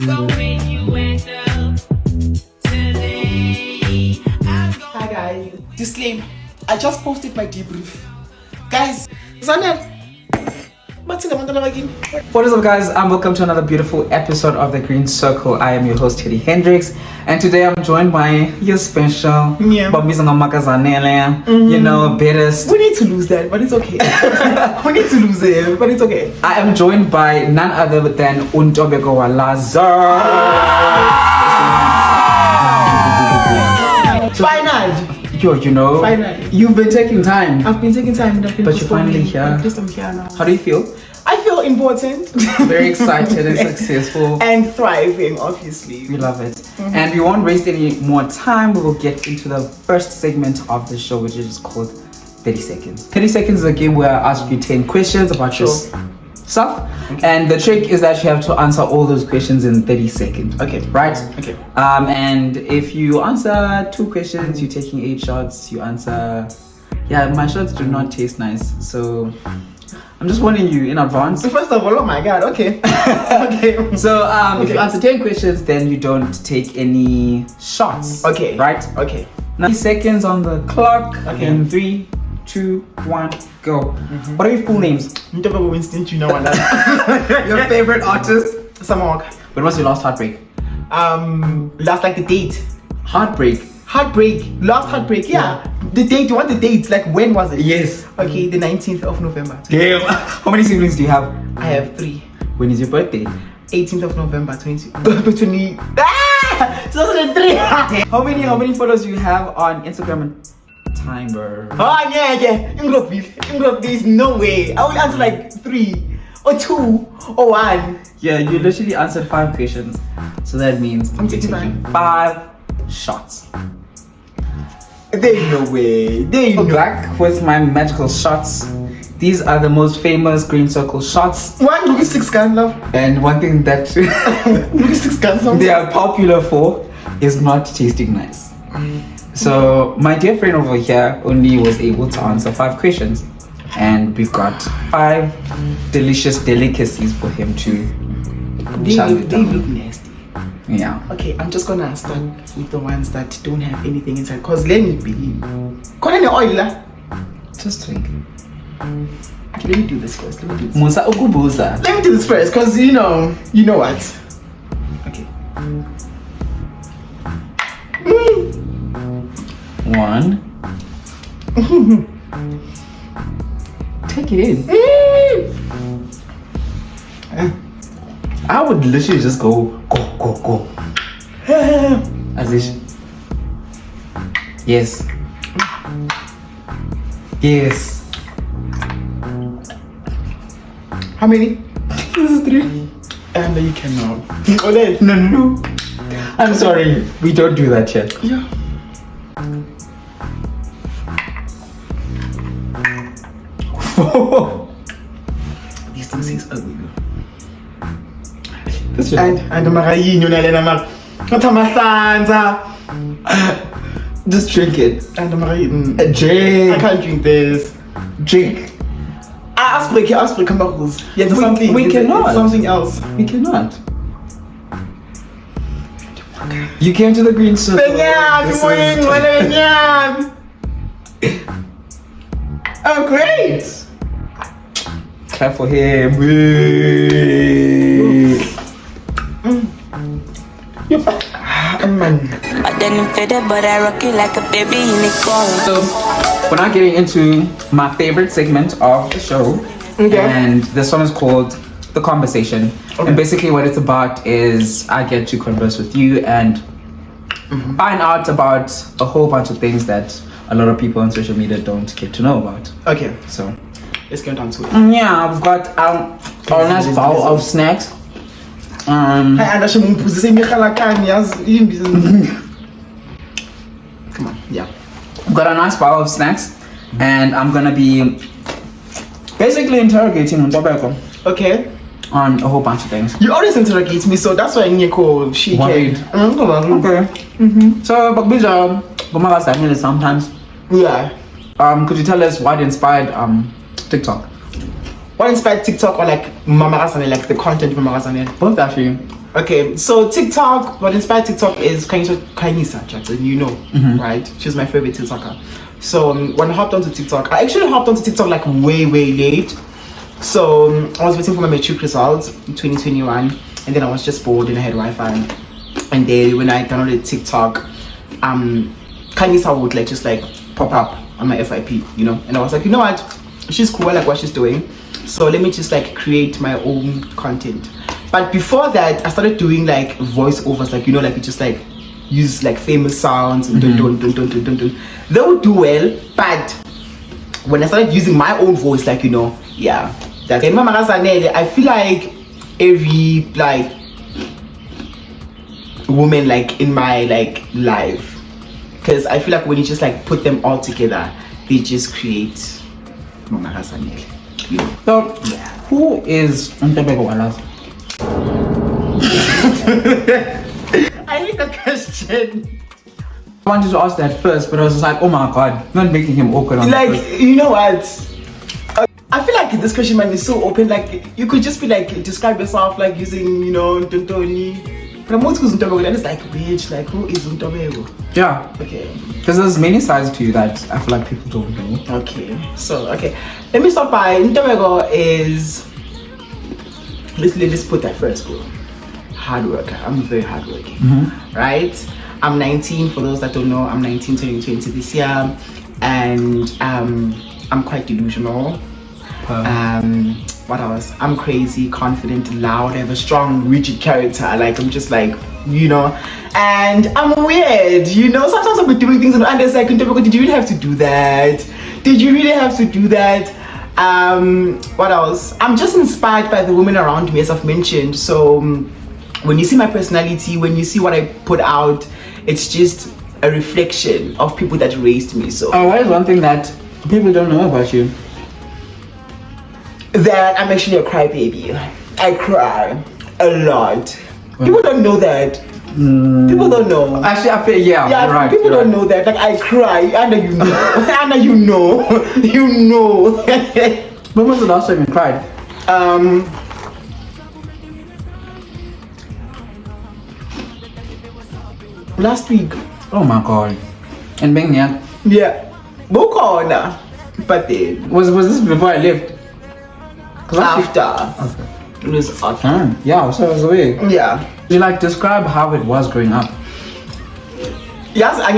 Hi guys. Disclaimer. I just posted my debrief. Guys, Zanel. What is up, guys? Welcome to another beautiful episode of The Green Circle. I am your host, Teddy Hendricks, and today I'm joined by your special You know, baddest. We need to lose that, but it's okay. We need to lose it, but it's okay. I am joined by none other than Untobeko Lazar. Final. Yo, you know, Finally. You've been taking time. I've been taking time, but you're finally here. At least I'm here now. How do you feel? I feel important. Very excited and successful. And thriving, obviously. We love it. And we won't waste any more time. We will get into the first segment of the show, which is called 30 Seconds. 30 Seconds is a game where I ask you 10 questions about your stuff. Okay. And the trick is that you have to answer all those questions in 30 seconds. Okay. Right? Okay. And if you answer 2 questions, you're taking 8 shots. You answer... Yeah, my shots do not taste nice. So... I'm just warning you in advance. First of all, oh my god, okay. Okay. So if you answer 10 questions, then you don't take any shots. Okay. Right? Okay. 90 seconds on the clock. Okay. In 3, 2, 1, go. What are your full names? Winston, you know what? Your favorite artist? Samok. When was your last heartbreak? Last like the date. Heartbreak. Last heartbreak, yeah. The date, you want the dates, like when was it? Yes. Okay, the 19th of November. Damn. How many siblings do you have? I have 3. When is your birthday? 18th of November, 2003. How many photos do you have on Instagram and Timer? Oh yeah. In group, there's no way. I will answer like 3 or 2 or 1. Yeah, you literally answered 5 questions. So that means I'm you're taking 65. 5 shots. There ain't no way. Back with my magical shots. These are the most famous green circle shots. One Lucky 6 gun love. And one thing that Lucky 6 gun they are popular for is not tasting nice. So my dear friend over here only was able to answer 5 questions. And we've got 5 delicious delicacies for him to They look nasty. Yeah. Okay, I'm just gonna start with the ones that don't have anything inside. Cause let me believe. Any oil la? Just drink. Okay, let me do this first. Musa ukubuza. Let me do this first, cause you know what? Okay. 1. Take it in. I would literally just go. As if. Yes. How many? This is 3. And you cannot. No. I'm sorry. We don't do that yet. Yeah. These things is ugly. And marayinho nalena mar. Just drink it. And marayinho. Drink. I can't drink this. Drink. Ask for Campbell's. Yeah, there's something. We cannot. Something else. We cannot. You came to the green circle. Oh, great! Clap for him. But I rock it like a baby unicorn. So, we're now getting into my favorite segment of the show. Okay. And this one is called The Conversation. Okay. And basically what it's about is I get to converse with you and find out about a whole bunch of things that a lot of people on social media don't get to know about. Okay, So, let's get down to it. yeah, I've got a nice bowl of snacks. Come on, yeah. I've got a nice bowl of snacks and I'm gonna be basically interrogating Ntobeko Okay. on a whole bunch of things. You always interrogate me, so that's why I call she Worried. came. Okay. So, Bakbiza, sometimes. Yeah. Could you tell us what inspired TikTok? What inspired TikTok or like Mama Rasane, like the content from Mama Rasane? Both actually. Okay, so TikTok, what inspired TikTok is Kainisa Jackson, you know, right? She's my favorite TikToker. So when I hopped onto TikTok, I actually hopped onto TikTok like way late. So I was waiting for my matric results in 2021, and then I was just bored and I had Wi-Fi. And then when I downloaded TikTok, Kainisa would like just like pop up on my FYP, you know, and I was like, you know what, she's cool, I like what she's doing, so let me just like create my own content. But before that, I started doing like voiceovers, like, you know, like you just like use like famous sounds and dun. They would do well, but when I started using my own voice, like, you know, yeah, that I feel like every like woman like in my like life, because I feel like when you just like put them all together, they just create Mama Rasanele, you know. So Yeah. who is Ntobeko Walas? I hate the question. I wanted to ask that first, but I was just like, oh my god, you're not making him awkward on Like, the first. you know what? I feel like this question, man, is so open. Like, you could just be like, describe yourself like using, you know, Tontoni. But I'm most Untobeko, then it's like, bitch, like, who is Untobeko? Yeah, Okay. because there's many sides to you that I feel like people don't know. Okay. So, okay. Let me start by Untobeko is. Let's put that first, bro. Hard worker. I'm very hardworking. Right? I'm 19. For those that don't know, I'm 19, turning 20 this year, and I'm quite delusional. What else? I'm crazy, confident, loud. I have a strong, rigid character. Like, I'm just like, you know, and I'm weird. You know, sometimes I'll be doing things and it's like, did you really have to do that? Did you really have to do that? What else? I'm just inspired by the women around me, as I've mentioned. So when you see my personality, when you see what I put out, it's just a reflection of people that raised me. So What is one thing that people don't know about you? that I'm actually a crybaby. I cry a lot. People don't know that. People don't know. Actually, I feel, yeah, you're right. People you're don't right. know that. Like, I cry. Anna, you know. Anna, you know. You know. When was the last time you cried? Last week. Oh my god. And being young. Yeah. Bukona. But then Was this before I left? 'Cause after. Okay. It was after. Yeah, so it was away. Yeah. Could you like describe how it was growing up? Yes, I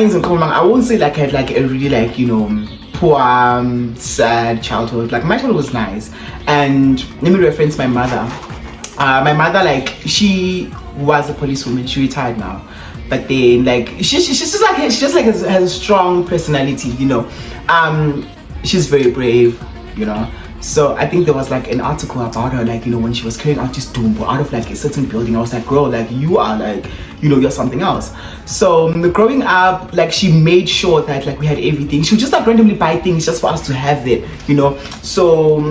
won't say like I had like a really like, you know, poor, sad childhood. Like, my childhood was nice. And let me reference my mother. My mother, like, she was a policewoman. She retired now. But then, like, she just has a strong personality, you know. She's very brave, you know. So I think there was like an article about her, like, you know, when she was carrying out this Dumbo out of like a certain building. I was like, girl, like, you are like, you know, you're something else. So growing up, like, she made sure that like we had everything. She would just like randomly buy things just for us to have it, you know. So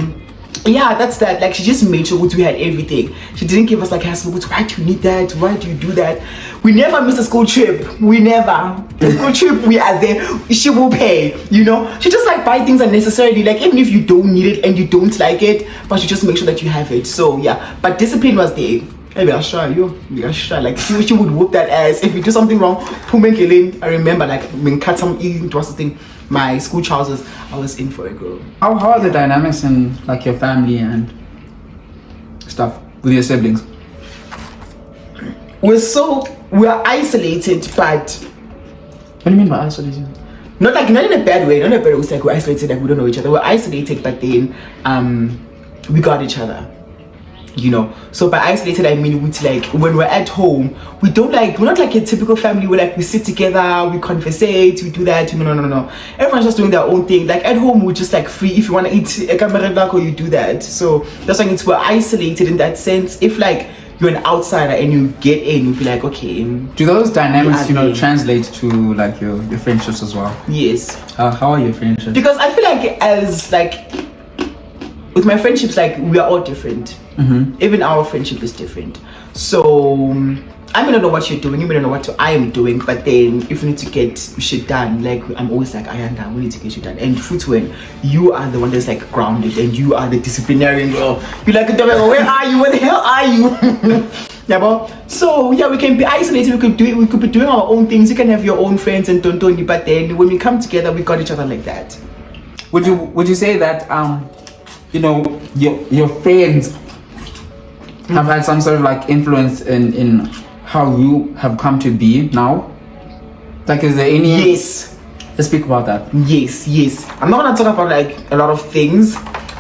yeah, that's that. Like, she just made sure we had everything. She didn't give us like hassle. Why do you need that? Why do you do that? We never miss a school trip. We never. The school trip, we are there. She will pay, you know. She just like buy things unnecessarily. Like, even if you don't need it and you don't like it, but she just make sure that you have it. So yeah, but discipline was there. Hey, I'll show you. I'll show. Like, she would whoop that ass if you do something wrong. I remember, like, when cut some it was the thing. My school trousers, I was in for a girl. How are the dynamics in like your family and stuff with your siblings? We're isolated, but What do you mean by isolated? not in a bad way. Not in a bad way. It's like we're isolated, like we don't know each other. We're isolated, but then we got each other. You know, so by isolated I mean with like when we're at home, we're not like a typical family where like we sit together, we conversate, we do that. No. Everyone's just doing their own thing. Like, at home, we're just like free. If you want to eat a camera, you do that. So that's why we're isolated in that sense. If like you're an outsider and you get in, you'll be like, okay. Do those dynamics, you know, Yeah. translate to like your friendships as well? Yes. How are your friendships? Because I feel like as like with my friendships, like, we are all different. Even our friendship is different. So I may not know what you're doing, you may not know what I am doing, but then if you need to get shit done, like, I'm always like, Ayanda, we need to get shit done. And when you are the one that's like grounded and you are the disciplinarian girl, you're like, where are you? Where the hell are you? Yeah, but so yeah, we can be isolated. We could be doing our own things. You can have your own friends and tontoni, but then when we come together, we got each other like that. Would you say that your friends have had some sort of like influence in how you have come to be now? Like, is there any? Yes. Let's speak about that. Yes. I'm not gonna talk about like a lot of things,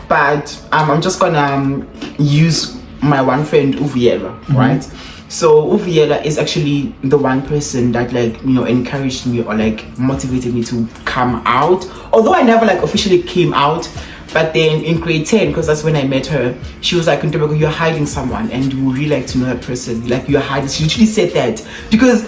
but I'm just gonna use my one friend Uviela, right? So Uviela is actually the one person that like encouraged me or like motivated me to come out. Although I never like officially came out, but then in grade 10, because that's when I met her, she was like, "You're hiding someone, and we would really like to know that person. Like you're hiding." She literally said that because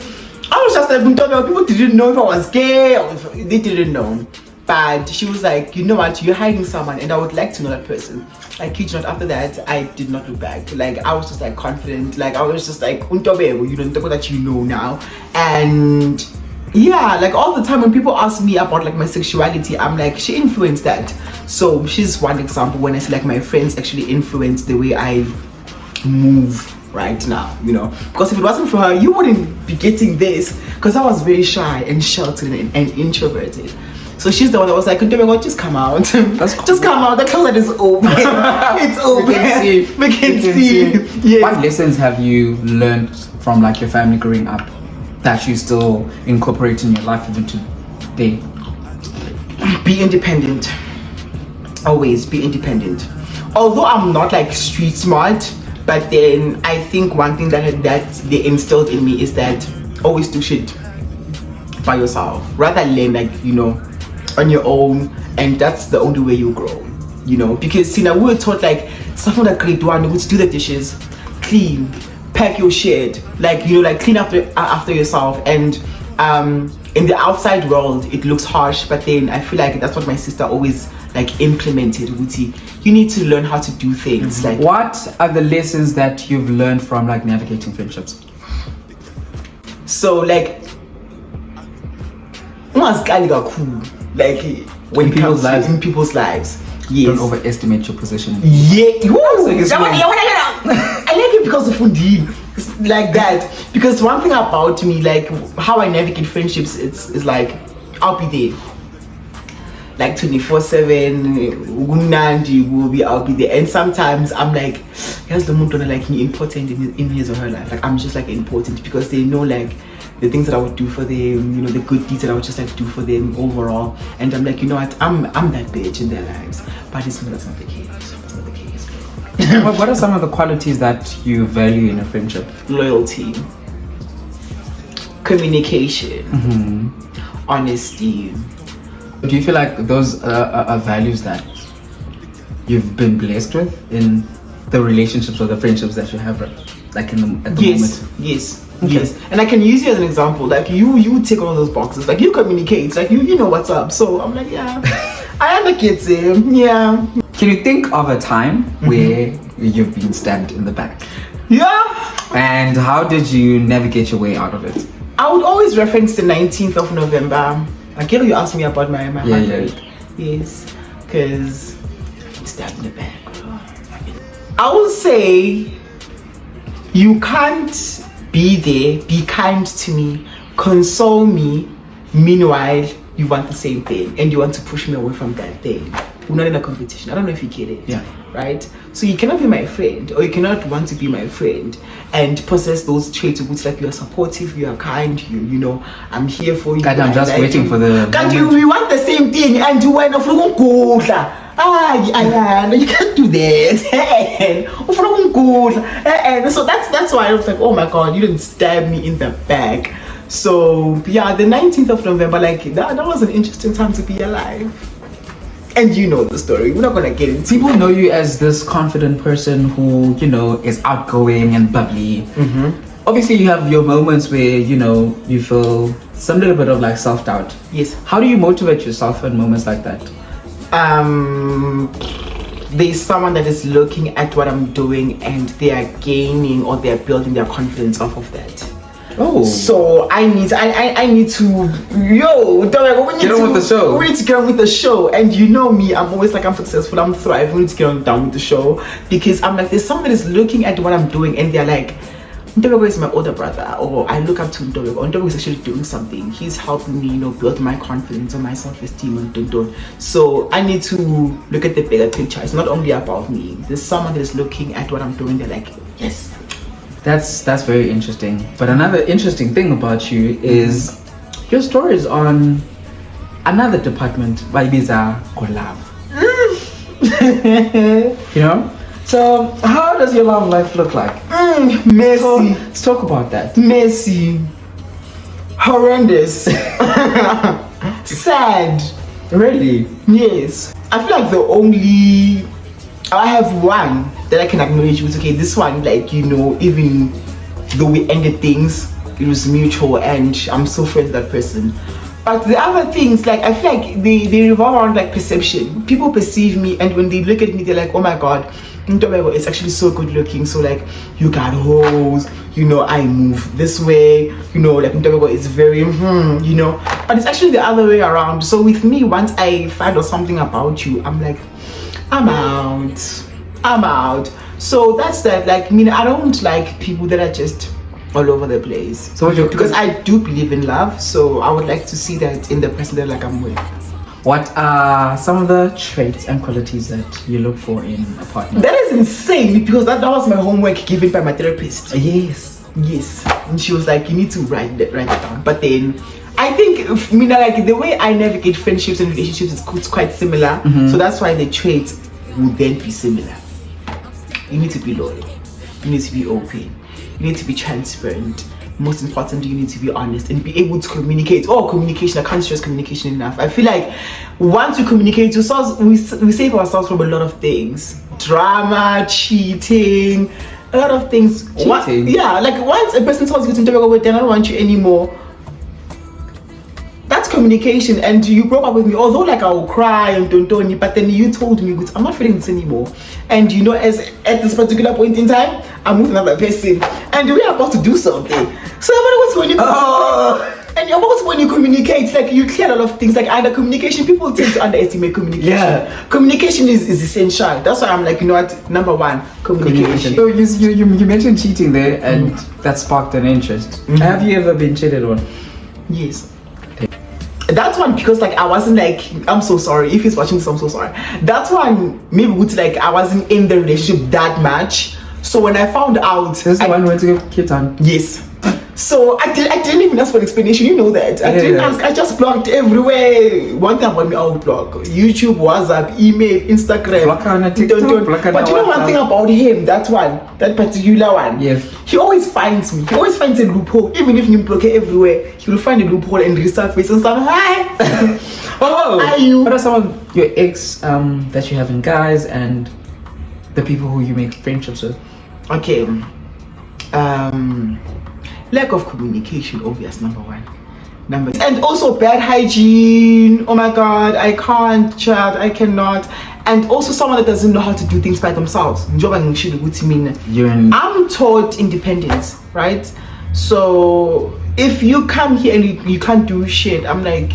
I was just like, people didn't know if I was gay or if they didn't know. But she was like, "You know what? You're hiding someone, and I would like to know that person." Like, kid you not, after that, I did not look back. Like, I was just like confident. Like, I was just like, that you know now. And yeah, like all the time when people ask me about like my sexuality, I'm like, she influenced that. So she's one example when I say like my friends actually influenced the way I move right now, because if it wasn't for her, you wouldn't be getting this, because I was very shy and sheltered and introverted. So she's the one that was like, just come out. Just come out. The closet is open. It's open. We can see. Yes. What lessons have you learned from like your family growing up that you still incorporate in your life even today? Be independent. Always be independent. Although I'm not like street smart, but then I think one thing that they instilled in me is that always do shit by yourself rather than like on your own, and that's the only way you grow, because we were taught like something like grade 1, which do the dishes, clean, pack your shit, like like clean up after yourself. And in the outside world it looks harsh, but then I feel like that's what my sister always like implemented. Wuti, you need to learn how to do things. Like, what are the lessons that you've learned from like navigating friendships? So like like when it comes to in people's lives. Yes. Don't overestimate your position. Yeah. Woo! I like it because of Fundine. Like that. Because one thing about me, like how I navigate friendships, it's like I'll be there. Like 24/7, I'll be there. And sometimes I'm like, here's the mood like me important in his or her life. Like I'm just like important because they know like the things that I would do for them, the good deeds that I would just like do for them overall. And I'm like, what, I'm that bitch in their lives. But that's not the case. That's not the case. What are some of the qualities that you value in a friendship? Loyalty, communication, honesty. Do you feel like those are values that you've been blessed with in the relationships or the friendships that you have, like at the moment? Yes. Okay. Yes, and I can use you as an example. Like you tick all those boxes. Like you communicate. Like you know what's up. So I'm like, yeah, I am a kid. Yeah. Can you think of a time where you've been stabbed in the back? Yeah. And how did you navigate your way out of it? I would always reference the 19th of November. Like you asked me about my heartbreak. Yes, because I'm stabbed in the back. I will say you can't be there, be kind to me, console me. Meanwhile, you want the same thing and you want to push me away from that thing. We're not in a competition. I don't know if you get it. Yeah. Right? So you cannot be my friend, or you cannot want to be my friend and possess those traits of which like you are supportive, you are kind, I'm here for you. God, I'm just waiting for the we want the same thing and you went off. You can't do that. So that's why I was like, oh my god, you didn't stab me in the back. So yeah, the 19th of November, like that was an interesting time to be alive. And you know the story. We're not gonna get into it. People know you as this confident person who, is outgoing and bubbly. Obviously, you have your moments where, you feel some little bit of like self-doubt. Yes. How do you motivate yourself in moments like that? There's someone that is looking at what I'm doing and they are gaining or they're building their confidence off of that. Oh. So I need to get on with the show. We need to get on with the show. And you know me, I'm always like, I'm successful, I'm thriving. We need to get on down with the show because I'm like, there's someone that is looking at what I'm doing and they're like, Ndobego is my older brother, or I look up to Ndobego. Ndobego is actually doing something. He's helping me, build my confidence and my self-esteem and dun. So I need to look at the bigger picture. It's not only about me. There's someone that's looking at what I'm doing. They're like, yes. That's very interesting. But another interesting thing about you is your stories on another department, Vaibiza or love. So how does your love life look like? Messy. So, let's talk about that. Messy. Horrendous. Sad. Really? Yes. I feel like I have one that I can acknowledge with, okay, this one, even though we ended things, it was mutual and I'm so friends with that person. But the other things, I feel like they revolve around perception. People perceive me, and when they look at me, they're like, oh my god, Ndobego is actually so good looking. So you got hoes, I move this way, Ndobego is very, But it's actually the other way around. So with me, once I find out something about you, I'm like, I'm out. So that's that. I don't like people that are just all over the place. So because I do believe in love, so I would like to see that in the person that I'm with. What are some of the traits and qualities that you look for in a partner? That is insane, because that was my homework given by my therapist. Yes. And she was like, you need to write it down. But then I think the way I navigate friendships and relationships is quite similar. So that's why the traits would then be similar. You need to be loyal. You need to be open. You need to be transparent. Most importantly, you need to be honest and be able to communicate. Communication. I can't stress communication enough. I feel like once we communicate to ourselves, we save ourselves from a lot of things. Drama, cheating, a lot of things. Cheating? Once a person tells you to I don't want you anymore, that's communication. And you broke up with me, although I will cry and don't, but then you told me, I'm not feeling this anymore. And as at this particular point in time, I'm with another person and we're about to do something. So when you communicate, you clear a lot of things. Under communication, people tend to underestimate communication. Yeah. Communication is essential. That's why I'm number one, communication. So you mentioned cheating there, and that sparked an interest. Have you ever been cheated on? Yes. That one, because I wasn't I'm so sorry. If he's watching this, I'm so sorry. That one, maybe I wasn't in the relationship that much. So when I found out, this is the one who went to get kicked on. Yes. So I didn't even ask for an explanation. You know that. I didn't ask. I just blocked everywhere. One thing about me, I would block YouTube, WhatsApp, email, Instagram. Block on TikTok. But you know one thing about him, that particular one. Yes. He always finds me. He always finds a loophole. Even if you block it everywhere, he will find a loophole and resurface and say, hi. Are you? What are some of your ex that you have in guys and the people who you make friendships with? Okay. Lack of communication, obvious, number one. And also bad hygiene. Oh my god, I can't, child, I cannot. And also someone that doesn't know how to do things by themselves. I'm taught independence, right? So if you come here and you can't do shit, I'm like,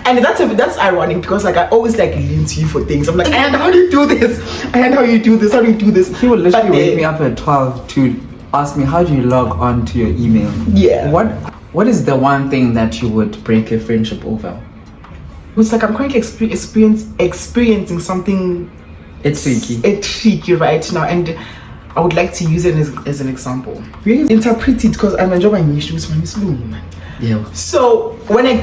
and that's ironic, because I always lean to you for things. I'm like, and how do you do this? And how you do this? How do you do this? He will literally wake me up at 12 to ask me, how do you log on to your email? Yeah. What is the one thing that you would break a friendship over? It's I'm currently experiencing something. It's tricky right now, and I would like to use it as an example. Really interpret it, because I'm enjoying my issues, man. Yeah. So when I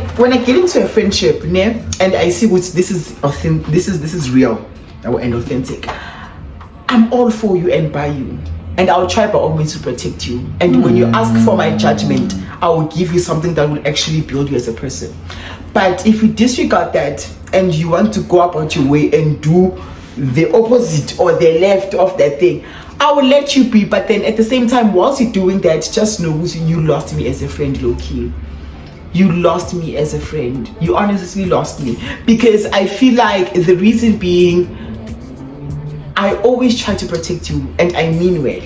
get into a friendship, and I see this is authentic, this is real and authentic, I'm all for you and by you, and I'll try by all means to protect you. And when you ask for my judgment, I will give you something that will actually build you as a person. But if you disregard that and you want to go about your way and do the opposite or the left of that thing, I will let you be. But then at the same time, whilst you're doing that, just know you lost me as a friend, low-key. You lost me as a friend. You honestly lost me. Because I feel like the reason being, I always try to protect you, and I mean well.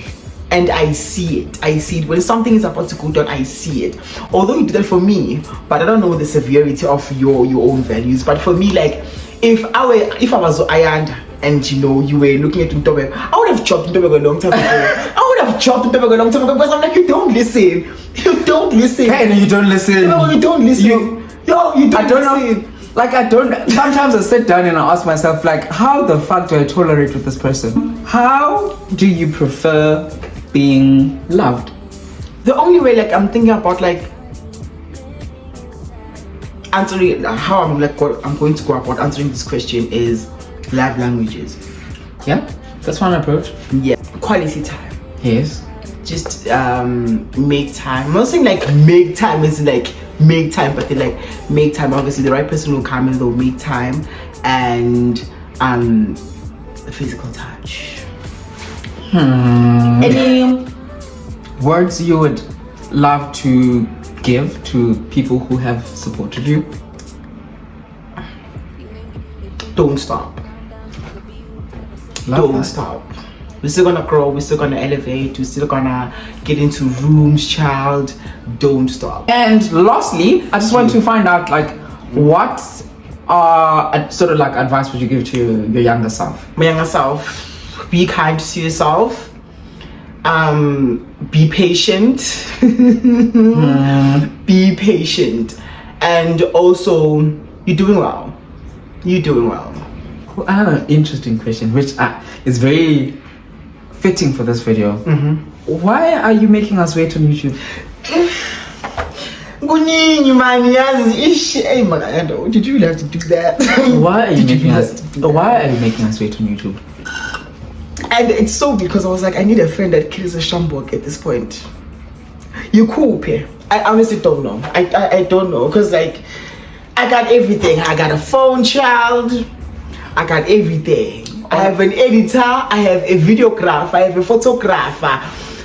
And I see it. When something is about to go down, I see it. Although you did that for me, but I don't know the severity of your own values. But for me, if I was Ayanda, and you know, you were looking at Tobago, I would have chopped Tobago a long time ago. I would have chopped Tobago a long time ago because I'm like, you don't listen. You don't listen. Hey, you don't listen. No, you don't listen. You don't I don't listen. know. Like, I don't. Sometimes I sit down and I ask myself, like, how the fuck do I tolerate with this person? How do you prefer being loved? The only way, like, I'm thinking about, like, answering how I'm going to go about answering this question is love languages. Yeah, that's one approach. Yeah, quality time. Yes. Just make time. I'm not saying like make time is like make time, but they like make time. Obviously, the right person will come and they'll make time, and physical touch. Any words you would love to give to people who have supported you? Don't stop. Love Don't that. stop. We're still gonna grow, we're still gonna elevate, we're still gonna get into rooms, child. Don't stop. And lastly, I just want to find out, like, what sort of like advice would you give to your younger self? My younger self, be kind to yourself. Be patient. Be patient. And also, you're doing well. You're doing well. Well, I have an interesting question, which is very fitting for this video. Why are you making us wait on YouTube? Did you really have to do that? Why are you Did making really us? have to do that? Why are you making us wait on YouTube? And it's so because I was like, I need a friend that kills a Shambok at this point. You cool, Pe? I honestly don't know. I don't know, because like I got everything. I got a phone, child. I got everything. I have an editor. I have a videographer. I have a photographer.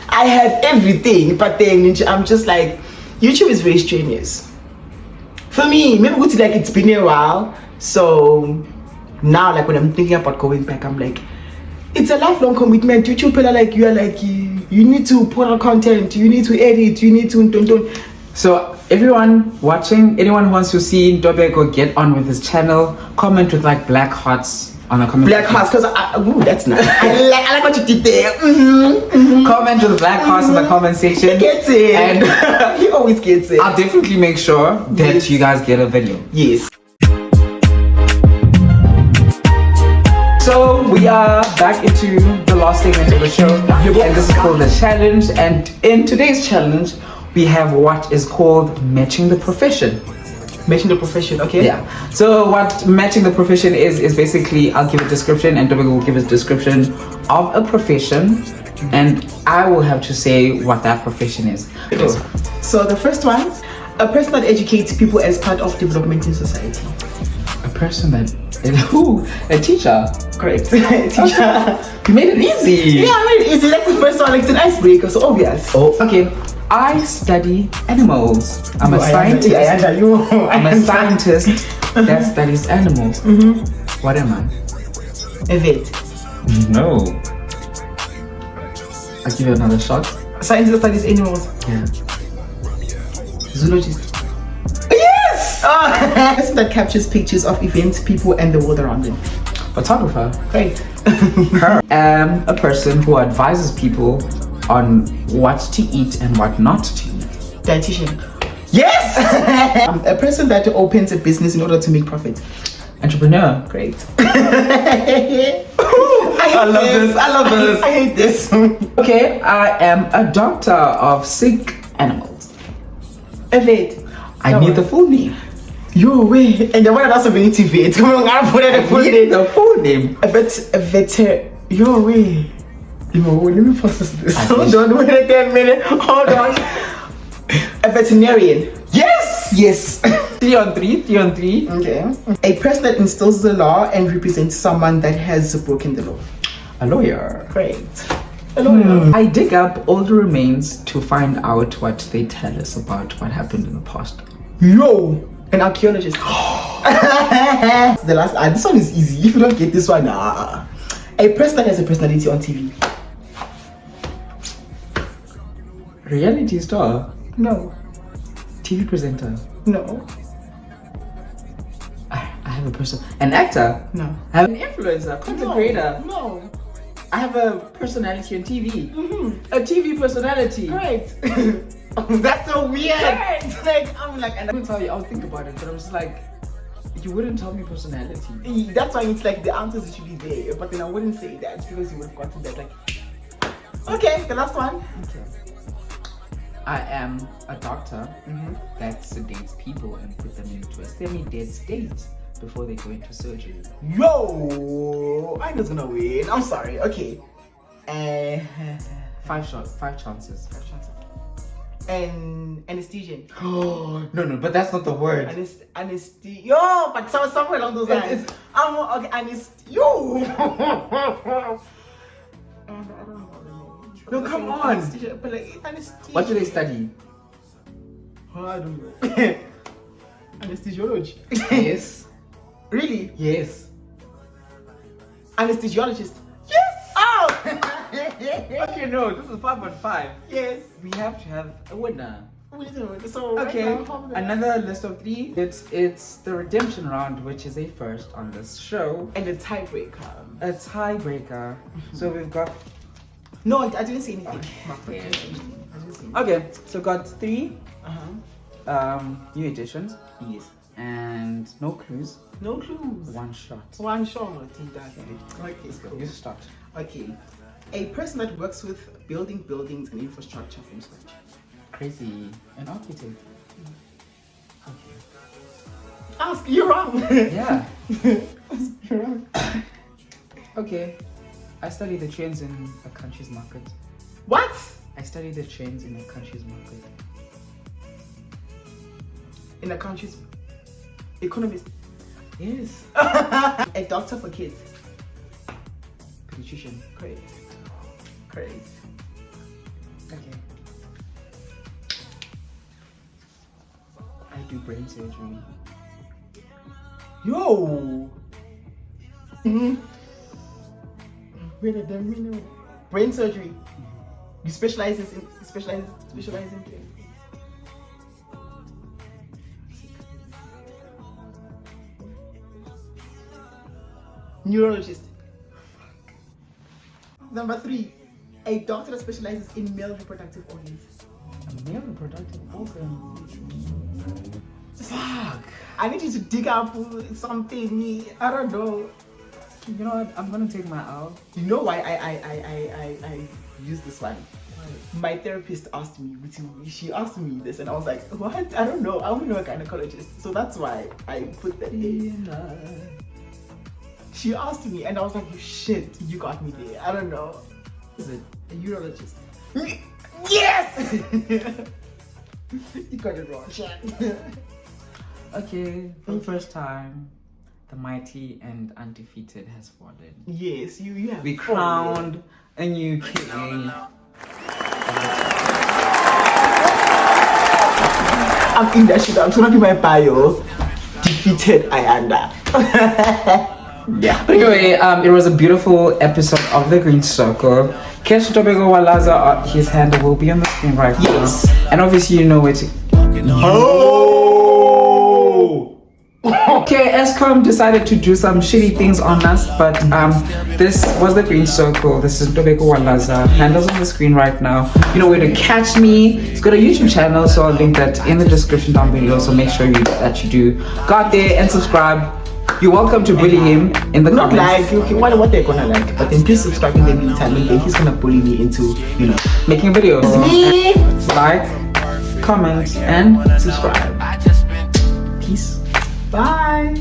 I have everything. But then I'm just like, YouTube is very strenuous for me. Maybe like it's been a while. So now, like when I'm thinking about going back, I'm like, it's a lifelong commitment. YouTube, like you are like you need to put out content. You need to edit. You need to don't. So everyone watching, anyone who wants to see Dobeko get on with his channel, comment with like black hearts on the comment. Black hearts, because that's nice. I like what you did there. Comment with black hearts in the comment section. He gets it. And he always gets it. I'll definitely make sure that Yes. you guys get a video. Yes. So we are back into the last segment of the show, and this is called the challenge. And in today's challenge, we have what is called matching the profession. Matching the profession, okay? Yeah. So what matching the profession is basically, I'll give a description and Dobeko will give a description of a profession, and I will have to say what that profession is. Cool. So the first one, a person that educates people as part of development in society. A person that a teacher. Correct. Teacher. You made it easy. Yeah, I mean, it's like the first one, like it's an icebreaker, so obvious. Oh, okay. I study animals. I'm a scientist. I'm a scientist that studies animals. What am I? A vet. No. I'll give you another shot. Scientist that studies animals. Yeah. Zoologist. Yes! A person that captures pictures of events, people, and the world around them. Photographer. Great. Her. A person who advises people on what to eat and what not to eat. Dietitian. Yes! A person that opens a business in order to make profit. Entrepreneur. Great. I love this. I love this. I hate this. Okay, I am a doctor of sick animals. A vet. I need the full name. Yo, wait. And the one that's a vet. Come on, I put it the full name. The full name. A vet. Yo, wait. Yo, let me process this. I Hold on, wait a minute. Hold on. A veterinarian. Yes. 3 on 3. Okay. A person that instills the law and represents someone that has broken the law. A lawyer. Great. A lawyer. I dig up all the remains to find out what they tell us about what happened in the past. Yo, an archaeologist. The last this one is easy. If you don't get this one, a person that has a personality on TV. Reality star. No. TV presenter. No. I have have a person, an actor. No. I have an influencer, content creator. No. I have a personality on TV. Mm-hmm. A TV personality. Great. That's so weird. Great. Like, I'm like, and I'm gonna tell you, I'll think about it, but I was like, you wouldn't tell me personality. that's why it's like the answers should be there, but then I wouldn't say that because you would have gotten that. Like, okay, the last one. Okay. I am a doctor that sedates people and put them into a semi-dead state before they go into surgery. Yo, I was gonna win. I'm sorry. Okay. Five chances. And anesthesian. Oh no, but that's not the word. Anesthesia. Yo, but somewhere along those lines. Okay, Yo. No, come on. Anesthesia, but like anesthesia. What do they study? Oh, I don't know. Anesthesiology. Yes. Really? Yes. Anesthesiologist. Yes. Oh. Okay, no, this is 5 on 5. Yes. We have to have a winner. So Okay, right now, another list of 3. It's the redemption round, which is a first on this show. and the tiebreaker. A tiebreaker. So we've got No, I didn't say anything. Okay. I didn't say anything. okay. So got 3 Uh-huh. new additions Yes. and no clues. No clues. 1 shot. One shot. That's it. Okay, cool. You start. Okay. A person that works with building buildings and infrastructure from scratch. Crazy. An architect. Ask. You're wrong. Yeah. You're wrong. Okay. I study the trends in a country's market. What? I study the trends in a country's market. In a country's economist. Yes. A doctor for kids. Pediatrician. Great. Great. Okay. I do brain surgery. Yo. Where did they know? Brain surgery. You specialize in brain. Neurologist. Number 3, a doctor that specializes in male reproductive organs. A male reproductive organ. Fuck. I need you to dig up something. I don't know. You know what? I'm gonna take my L. You know why I use this one? My therapist asked me, she asked me this, and I was like, what? I don't know. I only know a gynecologist, so that's why I put that in. She asked me, and I was like, shit, you got me there. I don't know. Is it? A urologist. Yes! You got it wrong, shit. Okay, for the first time, the mighty and undefeated has fallen. Yes, you have. We crowned a new king. I'm in that shit. I'm gonna do my bio. Defeated Ayanda. Yeah. Anyway, it was a beautiful episode of The Green Circle. Kesh Tobego Walaza, his handle will be on the screen right now. And obviously you know where to... Oh! Okay, Escom decided to do some shitty things on us, but this was The Green Circle. This is Tobeko Walaza. Handles on the screen right now. You know where to catch me. It's got a YouTube channel, so I'll link that in the description down below. So make sure that you do go out there and subscribe. You're welcome to bully him in the Not comments. like, okay, what they're gonna like, but then please subscribe in the meantime, and then he's gonna bully me into, you know, Making videos. me. Like, comment, and Subscribe. peace. Bye.